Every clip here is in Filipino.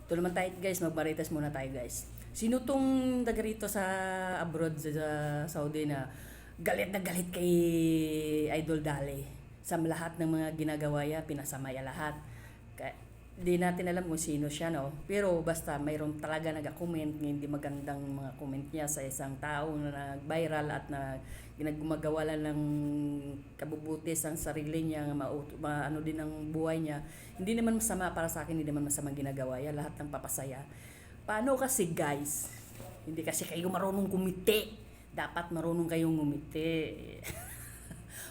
Ito naman tayo guys, magmarites muna tayo guys. Sino tong taga rito sa abroad sa Saudi na galit kay Idol Dale? Sa lahat ng mga ginagawa niya, pinasamaya lahat. Di natin alam kung sino siya, no? Pero basta mayroon talaga nag-comment, hindi magandang mga comment niya sa isang tao na nag-viral at na ginagumagawa lang ng kabubutis ang sarili niya, ano din ang buhay niya. Hindi naman masama para sa akin, hindi naman masama ginagawa niya, lahat ng papasaya. Paano kasi guys? Hindi kasi kayo marunong kumiti. Dapat marunong kayong ngumiti.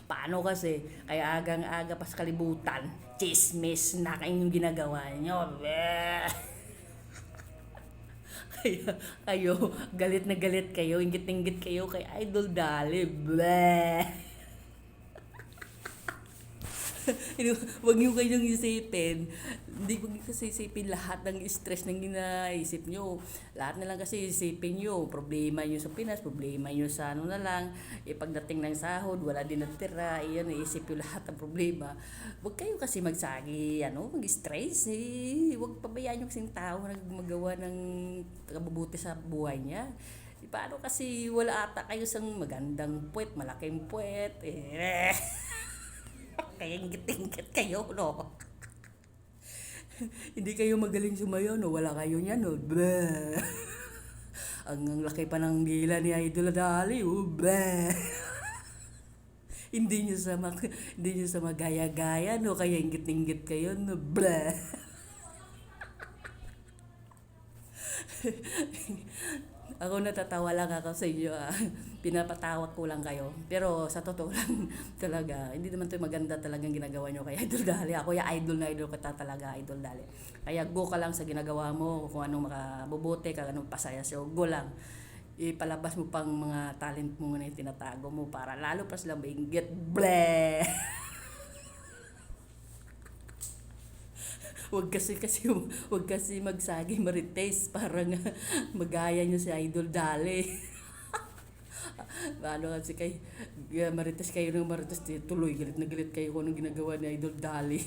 Paano kasi? Kaya agang-aga pa sa kalibutan, chismis na kayong ginagawa nyo. Kaya kayo, galit na galit kayo, inggit-inggit kayo kay Idol Dali. Bleh! Huwag niyo kayong isipin. Hindi ko kasi isipin lahat ng stress ng ginaisip nyo. Lahat na lang kasi isipin nyo. Problema nyo sa Pinas, problema nyo sa ano na lang. Pagdating ng sahod, wala din natira. Iyan, naisip yung lahat ng problema. Huwag kayo kasi magsagi, mag-stress. Huwag pabayaan yung kasing tao na magawa ng kabubuti sa buhay niya. Paano kasi wala ata kayo sang magandang puwet, malaking puwet. Kaya ingit-ingit kayo, no? Hindi kayo magaling sumayaw, no? Wala kayo niyan, no? Bleh! Ang laki pa ng dila ni Idol Dali, oh, bleh! Hindi niyo sa magaya-gaya, no? Kaya ingit-ingit kayo, no? Bleh! Ako natatawa lang ako sa inyo. Pinapatawa ko lang kayo. Pero sa totoo lang talaga, hindi naman 'to maganda talagang ginagawa nyo kay Idol Dali. Ako ya idol na idol kita talaga, Idol Dali. Kaya go ka lang sa ginagawa mo, kung anong makabubuti, kung anong pasaya sa'yo, go lang. Ipalabas mo pang mga talent mo na tinatago mo para lalo pa sila maingit. Bleh! Wag kasi magsagi marites para nga magaya nyo si Idol Dali. Ano kasi marites kayo ng marites, tuloy galit na galit kayo kung anong ginagawa ni Idol Dali.